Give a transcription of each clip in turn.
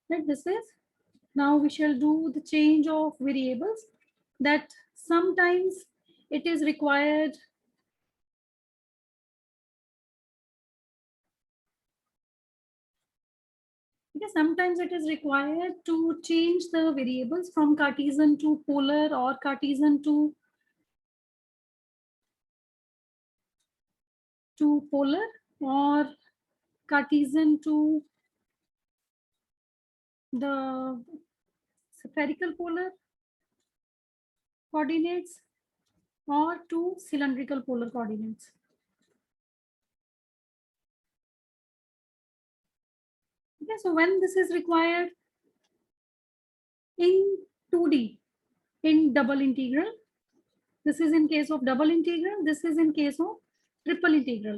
Right, this is, now we shall do the change of variables, that sometimes it is required sometimes it is required to change the variables from Cartesian to polar or Cartesian to polar or Cartesian to the spherical polar coordinates or to cylindrical polar coordinates. Okay, so when this is required in 2D, in double integral, this is in case of double integral, this is in case of triple integral.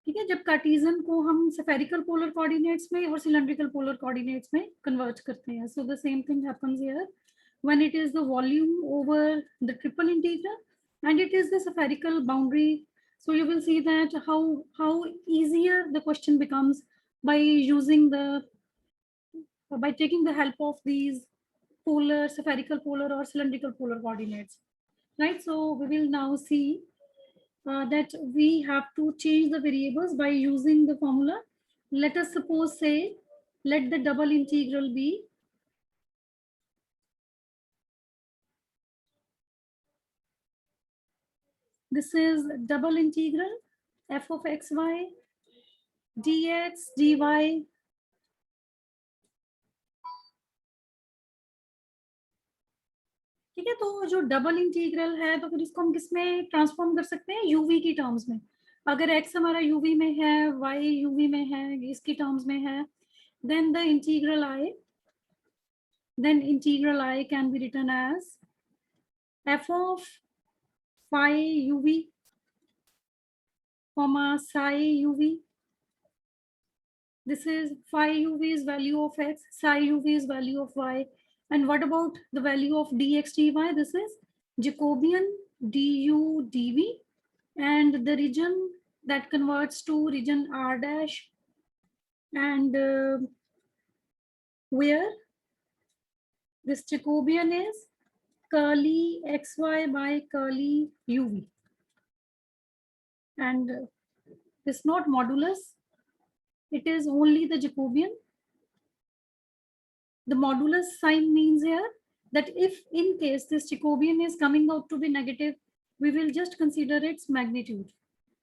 ठीक है, जब Cartesian को हम spherical polar coordinates में और cylindrical polar coordinates में convert करते हैं. So the same thing happens here when it is the volume over the triple integral and it is the spherical boundary. So you will see that how easier the question becomes by using the by taking the help of these polar, spherical polar or cylindrical polar coordinates, right? So we will now see that we have to change the variables by using the formula. Let us suppose say, let the double integral be this is double integral f of xy dx dy ठीक है. तो जो double integral है तो फिर इसको हम किसमें ट्रांसफॉर्म कर सकते हैं, यूवी की टर्म्स में. अगर x हमारा यूवी में है, y यूवी में है, इसकी टर्म्स में है, then the integral I can be written as f of phi uv comma psi uv. This is phi uv is value of x, psi uv is value of y. And what about the value of dx dy? This is Jacobian du dv, and the region that converts to region r dash, and where this Jacobian is curly xy by curly uv, and this not modulus, it is only the Jacobian. The modulus sign means here that if in case this Jacobian is coming out to be negative, we will just consider its magnitude.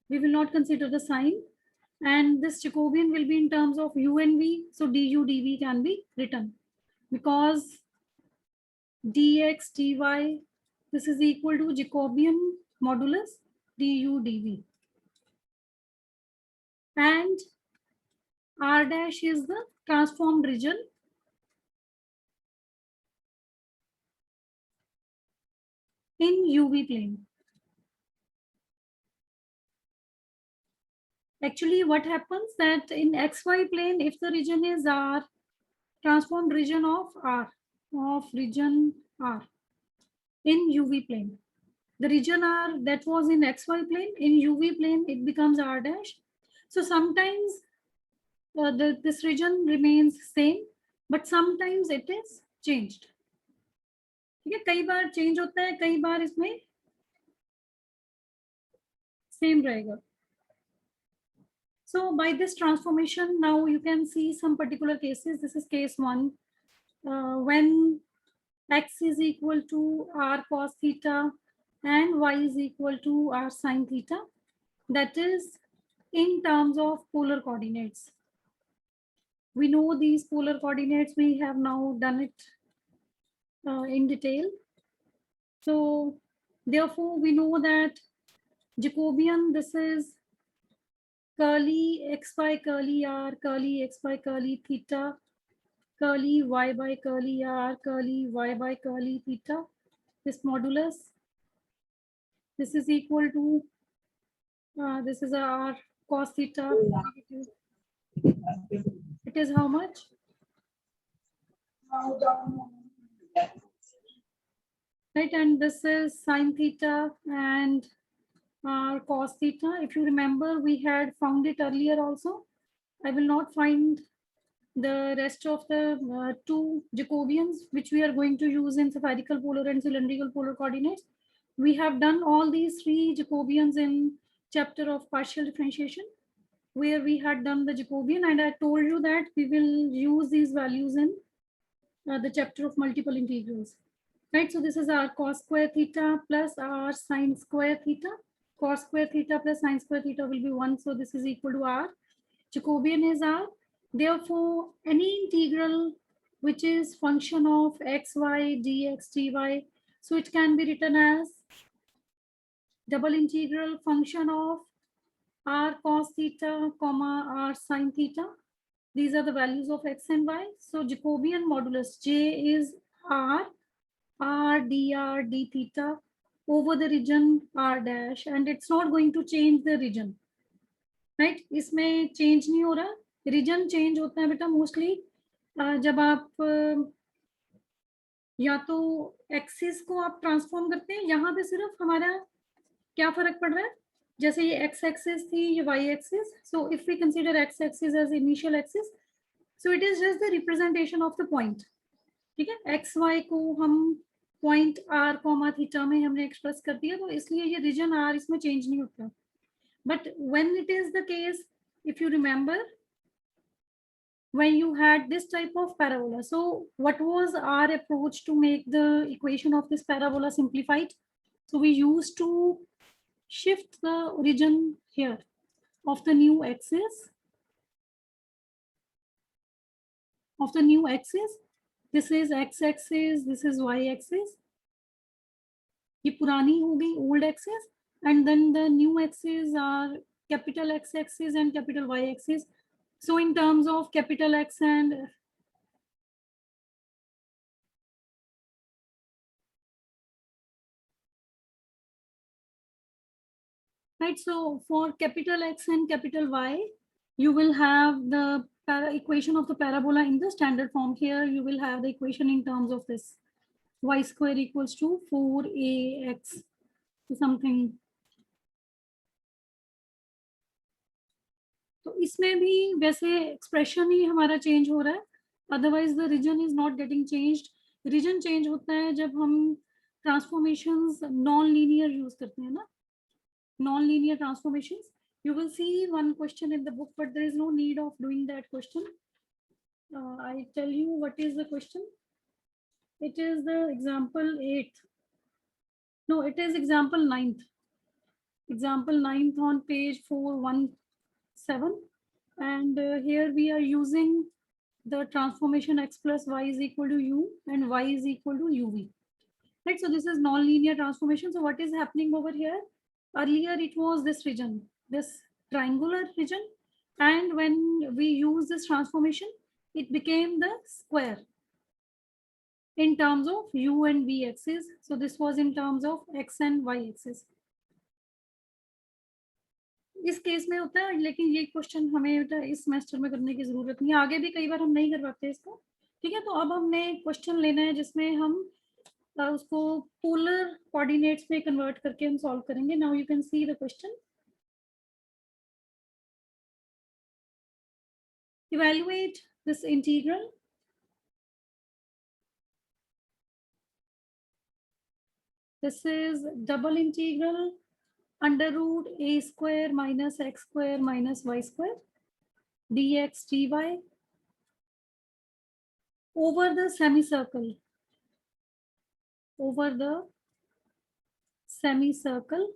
We will not consider the sign, and this Jacobian will be in terms of u and v. So du dv can be written because dx dy, this is equal to Jacobian modulus du dv, and r dash is the transformed region in UV plane. Actually, what happens that in XY plane, if the region is R, transformed region of region R in UV plane, the region R that was in XY plane, in UV plane, it becomes R dash. So sometimes this region remains same, but sometimes it is changed. ठीक है, कई बार change होता है, कई बार इसमें same रहेगा. So by this transformation, now you can see some particular cases. This is case 1, when x is equal to r cos theta and y is equal to r sin theta, that is in terms of polar coordinates. We know these polar coordinates, we have now done it in detail. So therefore we know that Jacobian, this is curly x by curly r, curly x by curly theta, curly y by curly r, curly y by curly theta. This modulus, this is equal to, this is r cos theta. It is how much? Right, and this is sin theta and cos theta. If you remember, we had found it earlier also. I will not find the rest of the two Jacobians, which we are going to use in spherical polar and cylindrical polar coordinates. We have done all these three Jacobians in chapter of partial differentiation, where we had done the Jacobian, and I told you that we will use these values in the chapter of multiple integrals. Right, so this is our cos square theta plus our sine square theta. Cos square theta plus sine square theta will be 1, so this is equal to r. Jacobian is r. Therefore, any integral which is function of xy, dx, dy, so it can be written as double integral function of r cos theta, comma r sine theta. These are the values of x and y. So Jacobian modulus J is r dr d theta over the region r dash, and it's not going to change the region, right? इसमें change नहीं हो रहा, region change होता है बेटा mostly जब आप या तो एक्सिस को आप ट्रांसफॉर्म करते हैं, यहाँ पे सिर्फ हमारा क्या फर्क पड़ रहा है, जैसे ये एक्स एक्सिस थी, ये Y axis, so if we consider X axis as initial axis, so it is just the representation of the point, ठीक है। एक्स वाई को हम पॉइंट आर कॉमा थीटा में हमने एक्सप्रेस कर दिया, तो इसलिए ये रीजन आर इसमें चेंज नहीं होता। But when it is the case, if you remember when you had this type of parabola, so what was our approach to make the equation of this parabola simplified? So we used to shift the origin here of the new axis, this is x axis, this is y axis, ये पुरानी हो गई old axis, and then the new axis are capital X axis and capital Y axis. So in terms of capital X and right, so for capital X and capital Y, you will have the equation of the parabola in the standard form. Here you will have the equation in terms of this y square equals to 4ax something. तो इसमें भी वैसे expression ही हमारा change हो रहा है, otherwise the region is not getting changed. Region change होता है जब हम ट्रांसफॉर्मेशंस नॉन लीनियर यूज करते हैं ना, non linear transformations. You will see one question in the book, but there is no need of doing that question. I tell you what is the question. It is the example 8. No, it is example 9th. Example 9th on page 417. And here we are using the transformation x plus y is equal to u and y is equal to uv. Right, so this is non-linear transformation. So what is happening over here? Earlier it was this region, this triangular region, and when we use this transformation, it became the square in terms of u and v axis. So this was in terms of x and y axis. इस case में होता है, लेकिन ये question हमें इस semester में करने की जरूरत नहीं है, आगे भी कई बार हम नहीं कर पाते इसको, ठीक है। तो अब हमने क्वेश्चन लेना है जिसमें हम उसको पोलर कोऑर्डिनेट्स में कन्वर्ट करके हम सॉल्व करेंगे। Now you can see the question. Evaluate this integral. This is double integral under root a square minus x square minus y square dx dy over the semicircle,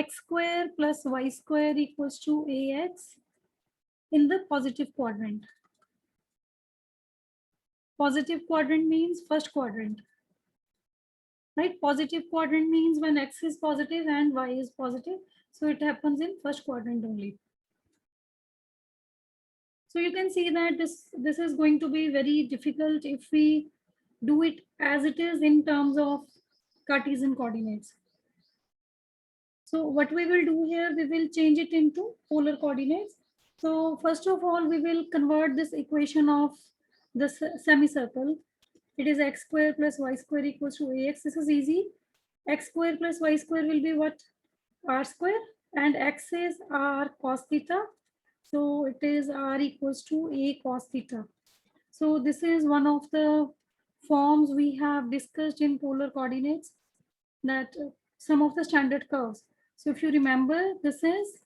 x square plus y square equals to ax in the positive quadrant. Positive quadrant means first quadrant, right? Positive quadrant means when x is positive and y is positive, so it happens in first quadrant only. So you can see that this is going to be very difficult if we do it as it is in terms of Cartesian coordinates. So what we will do here, we will change it into polar coordinates. So first of all, we will convert this equation of the semicircle. It is x square plus y square equals to ax. This is easy. X square plus y square will be what? R square, and x is r cos theta. So it is r equals to a cos theta. So this is one of the forms we have discussed in polar coordinates, that some of the standard curves. So if you remember, this is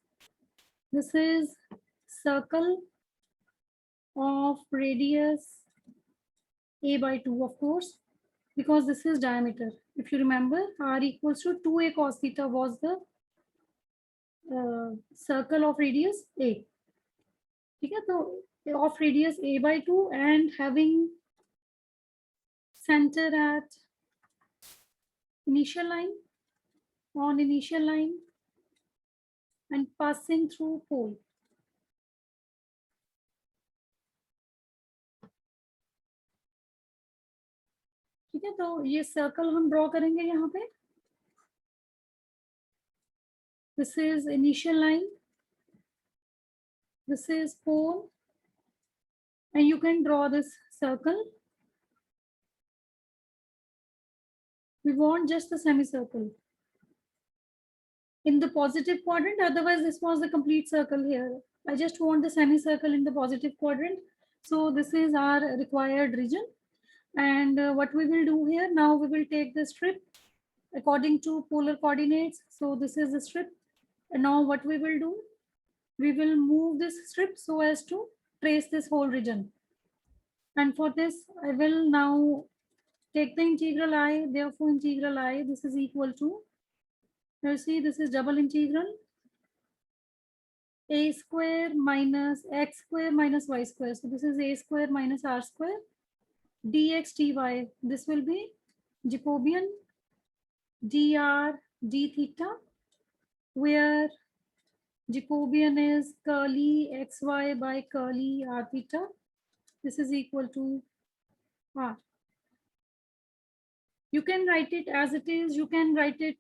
circle of radius a by 2, of course, because this is diameter. If you remember, r equals to 2a cos theta was the circle of radius a. ठीक है, तो of radius a by 2 and having center at initial line, on initial line, and passing through pole. ठीक है, तो ये circle हम draw करेंगे यहाँ पे. This is initial line, this is pole, and you can draw this circle. We want just the semicircle in the positive quadrant, otherwise this was the complete circle here. I just want the semicircle in the positive quadrant. So this is our required region. And what we will do here, now we will take the strip according to polar coordinates. So this is the strip. And now what we will do, we will move this strip so as to trace this whole region. And for this, I will now take the integral I, therefore integral I, this is equal to, you see this is double integral a square minus x square minus y square. So this is a square minus r square dx dy. This will be Jacobian dr d theta, where Jacobian is curly xy by curly r theta. This is equal to r. You can write it as it is. You can write it,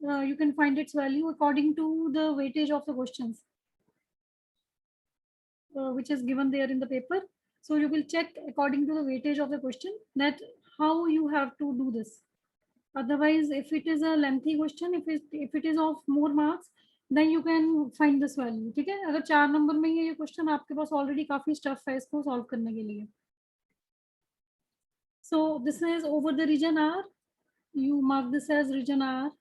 you can find its value according to the weightage of the questions, which is given there in the paper. So you will check according to the weightage of the question that how you have to do this. Otherwise, if it is a lengthy question, if it is of more marks, then you can find this value. ठीक है, अगर 4 number में ये question आपके पास already काफी stuff है इसको solve करने के लिए. So this is over the region R. You mark this as region R.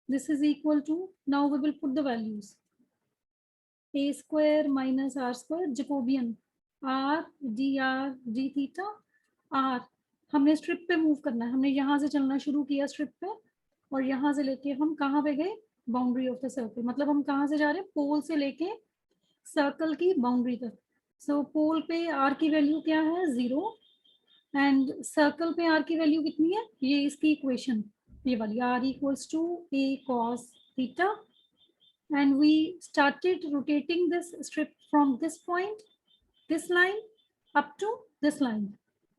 This is equal to, now we will put the values. A square minus r square Jacobian r dr d theta r. हमने strip पे move करना है, हमने यहाँ से चलना शुरू किया स्ट्रिप पे और यहाँ से लेके हम कहाँ पे गए, बाउंड्री ऑफ द सर्कल. मतलब हम कहाँ से जा रहे हैं, पोल से लेके सर्कल की बाउंड्री तक. सो पोल पे r की वैल्यू क्या है, 0, एंड सर्कल पे r की वैल्यू कितनी है, ये इसकी इक्वेशन ये वाली, r equals to a cos theta. And we started rotating this strip from this point, this line up to this line.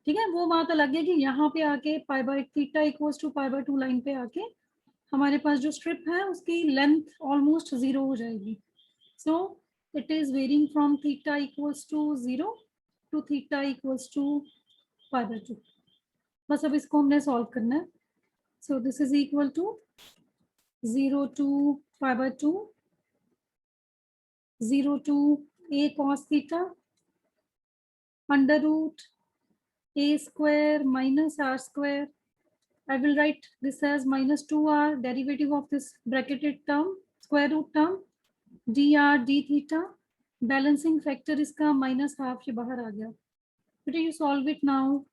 ठीक है, वो बात अलग है कि यहाँ पे आके pi by theta equals to pi by 2 line पे आके हमारे पास जो स्ट्रिप है उसकी लेंथ ऑलमोस्ट 0 हो जाएगी. So it is varying from theta equals to 0 to theta equals to pi by 2. बस अब इसको हमने सॉल्व करना है. So this is equal to 0 to pi by 2, 0 to a cos theta under root a square minus r square. I will write this as minus 2r, derivative of this bracketed term, square root term, dr d theta. Balancing factor इसका minus half ये बाहर आ गया. But you solve it now.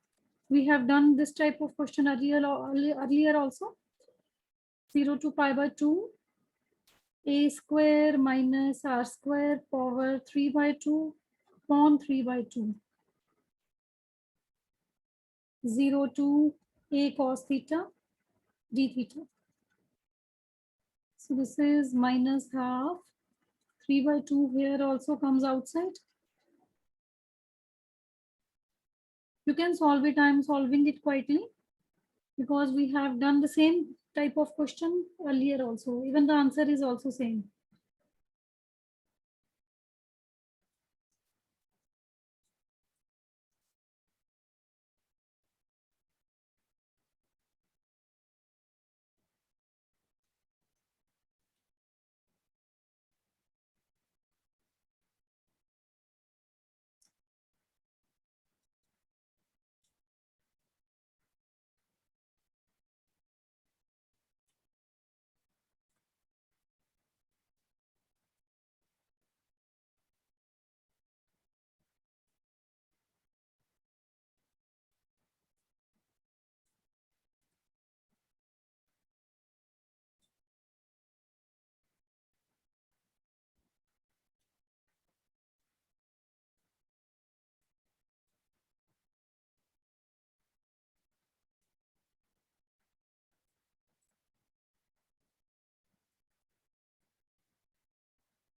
We have done this type of question earlier also. 0 to pi by 2. A square minus r square power 3 by 2 upon 3 by 2. 0 to a cos theta d theta. So this is minus half. 3 by 2 here also comes outside. You can solve it. I am solving it quietly because we have done the same type of question earlier also. Even the answer is also same.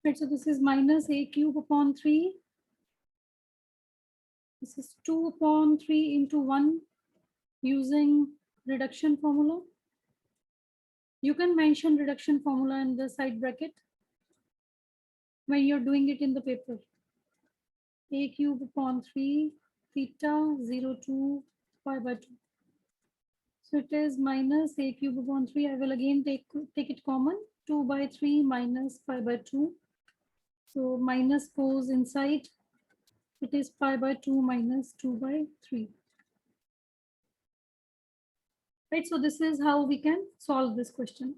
Right, so this is minus a cube upon 3. This is 2 upon 3 into 1 using reduction formula. You can mention reduction formula in the side bracket when you're doing it in the paper. A cube upon 3 theta 0 to pi by 2. So it is minus a cube upon 3. I will again take it common. 2 by 3 minus pi by 2. So minus goes inside. It is pi by 2 minus 2 by 3. Right, so this is how we can solve this question.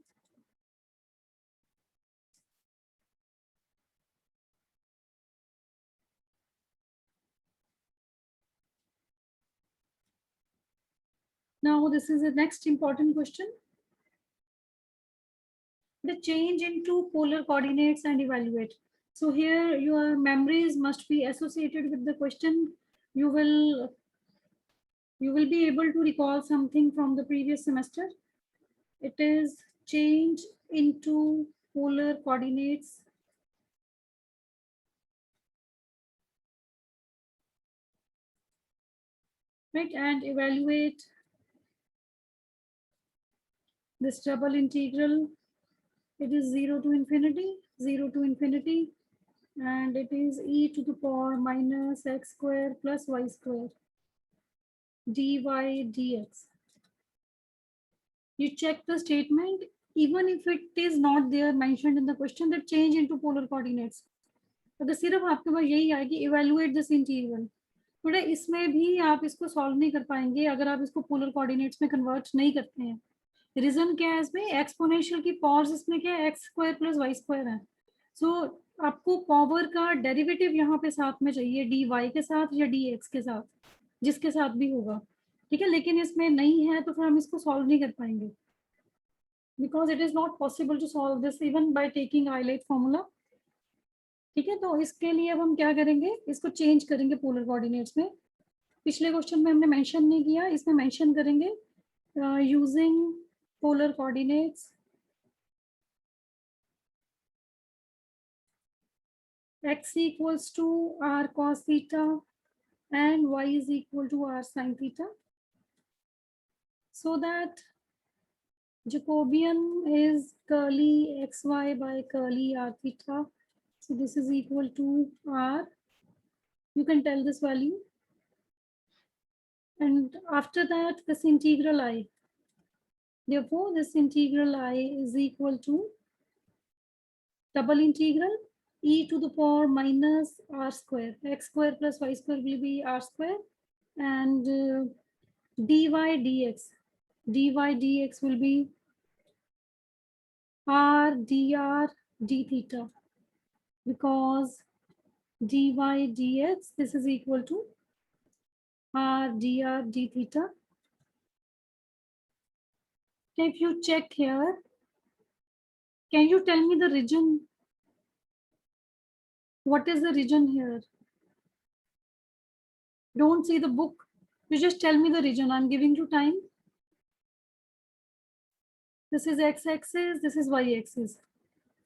Now this is the next important question. The change in two polar coordinates and evaluate. So here your memories must be associated with the question. You will be able to recall something from the previous semester. It is change into polar coordinates right, and evaluate this double integral. It is 0 to infinity, and it is e to the power minus x square plus y square dy dx. You check the statement, even if it is not there mentioned in the question, that change into polar coordinates. अगर सिर्फ आपके पास यही आएगी evaluate this integral, थोड़ा इसमें भी आप इसको सॉल्व नहीं कर पाएंगे अगर आप इसको पोलर कोऑर्डिनेट्स में कन्वर्ट नहीं करते हैं. रीजन क्या है इसमें, एक्सपोनेंशियल की पावर्स इसमें क्या है, X square plus Y square है. सो आपको पावर का डेरिवेटिव यहाँ पे साथ में चाहिए, डी वाई के साथ या डी एक्स के साथ, जिसके साथ भी होगा. ठीक है, लेकिन इसमें नहीं है तो फिर हम इसको सॉल्व नहीं कर पाएंगे, because it is not possible to solve this even by taking eyelet formula. ठीक है, तो इसके लिए अब हम क्या करेंगे, इसको चेंज करेंगे पोलर कोऑर्डिनेट्स में. पिछले क्वेश्चन में हमने मेंशन नहीं किया, इसमें मेंशन करेंगे using polar coordinates x equals to r cos theta and y is equal to r sin theta, so that Jacobian is curly xy by curly r theta. So this is equal to r. You can tell this value. And after that, this integral I. Therefore, this integral I is equal to double integral e to the power minus r square. X square plus y square will be r square. And dy dx. dy dx will be r dr d theta, because dy dx, this is equal to r dr d theta. If you check here, can you tell me the region? What is the region here? Don't see the book. You just tell me the region. I'm giving you time. This is x-axis, this is y-axis.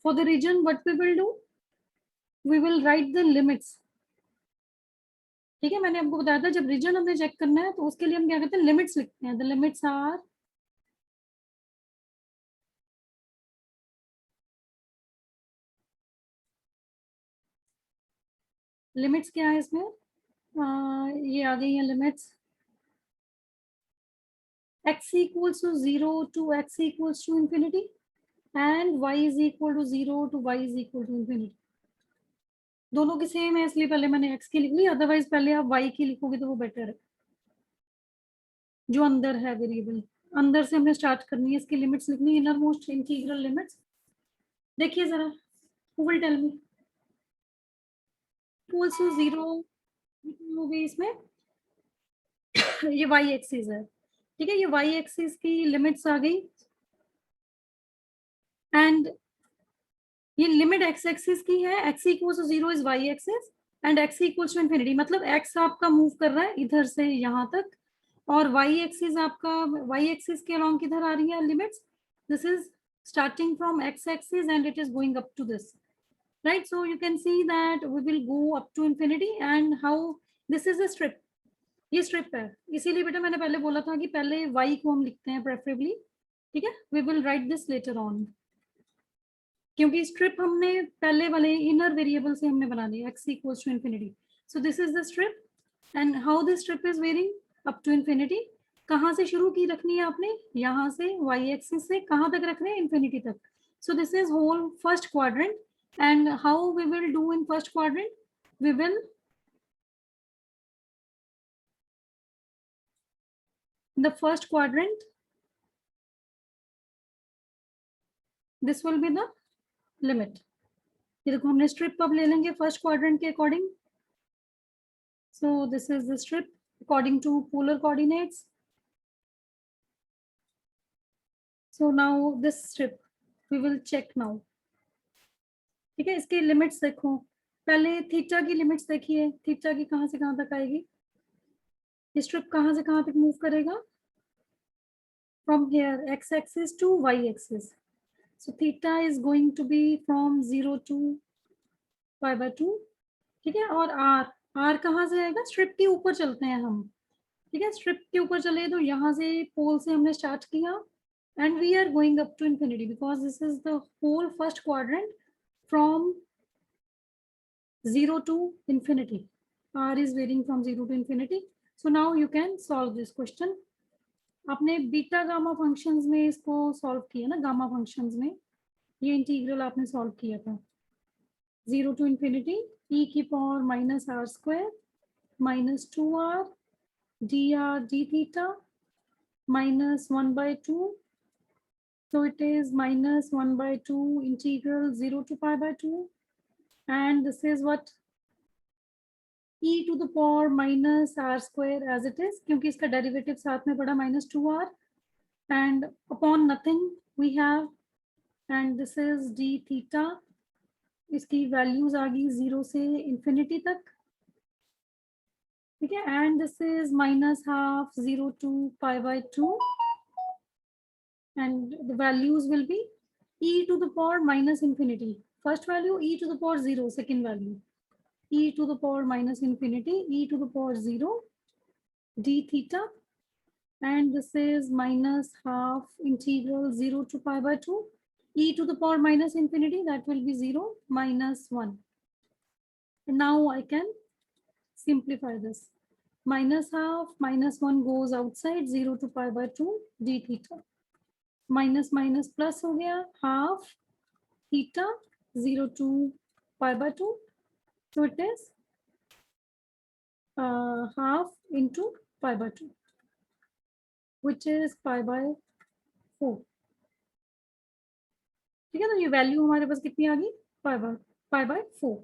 For the region, what we will do? We will write the limits. ठीक है, मैंने आपको बताया था जब reason हमें check करना है तो उसके लिए हम क्या करते हैं, लिमिट्स लिखते हैं. द लिमिट्स आर लिमिट्स क्या है इसमें, ये आ गई है limits. x equals to 0 to x equals to infinity and y is equal to 0 to y is equal to infinity. दोनों की सेम है इसलिए पहले मैंने x की लिख ली, अदरवाइज पहले आप y की लिखोगे तो वो बेटर है. जो अंदर है वेरिएबल, अंदर से हमने स्टार्ट करनी है, इसकी लिमिट्स लिखनी है, इनर मोस्ट इंटीग्रल लिमिट्स. देखिए जरा, who will tell me? Equals to 0 हो गई इसमें. ये y एक्सिस है, ठीक है, ये y एक्सिस की लिमिट्स आ गई. एंड ये लिमिट x एक्सिस की है, x equals to 0 is y axis and x equals to infinity, मतलब x आपका मूव कर रहा है इधर से यहाँ तक, और y एक्सिस आपका y एक्सिस के अलोंग किधर आ रही है limits. This is starting from x axis and it is going up to this. right? So you can see that we will go up to infinity. And how this is a strip, ये strip है, इसीलिए बेटा मैंने पहले बोला था कि पहले y को हम लिखते हैं प्रेफरेबली, ठीक है, we will write this later on, क्योंकि स्ट्रिप हमने पहले वाले इनर वेरिएबल से हमने बना लिया x equals to infinity. So this is the strip and how this strip is varying up to infinity. कहाँ से शुरू की रखनी है आपने, यहाँ से y एक्सिस से कहाँ तक रख रहे हैं, इन्फिनिटी तक. So this is whole first quadrant. And how we will do in first quadrant, we will the first quadrant, this will be the limit. ये देखो हमने स्ट्रिप अब ले लेंगे फर्स्ट क्वाड्रेंट के according. So this is the strip according to polar coordinates. So now this strip we will check now, ठीक है. इसके लिमिट्स देखो, पहले थीटा की लिमिट्स देखिए, थीटा की कहाँ से कहाँ तक आएगी, स्ट्रिप कहाँ से कहाँ तक मूव करेगा, from here x axis to y axis. So theta is going to be from 0 to π/2, ठीक है. और r कहाँ से आएगा, स्ट्रिप के ऊपर चलते हैं हम, ठीक है. स्ट्रिप के ऊपर चले तो यहाँ से पोल से हमने स्टार्ट किया and we are going up to infinity because this is the whole first quadrant from 0 to infinity. R is varying from 0 to infinity. So now you can solve this question. आपने beta gamma functions में इसको solve किया ना, gamma functions में ये integral आपने solve किया था. 0 to infinity e की power minus R square minus 2r dr d theta minus 1/2. So it is minus 1/2 integral 0 to π/2. And this is what e to the power minus r square as it is, क्योंकि इसका derivative साथ में पड़ा minus 2r. And upon nothing we have, and this is d theta, इसकी values आ गई 0 से infinity तक, ठीक है. And this is minus half 0 to π/2. And the values will be e to the power minus infinity, first value, e to the power 0, second value, e to the power minus infinity, e to the power 0 d theta. And this is minus half integral 0 to π/2 e to the power minus infinity, that will be 0 minus 1. And now I can simplify this. Minus half, minus 1 goes outside, 0 to π/2 d theta. Minus minus plus हो गया, half theta 0 to π/2. So it is half into π/2, which is π/4. ठीक है. तो ये value हमारे पास कितनी आ गई, π/4.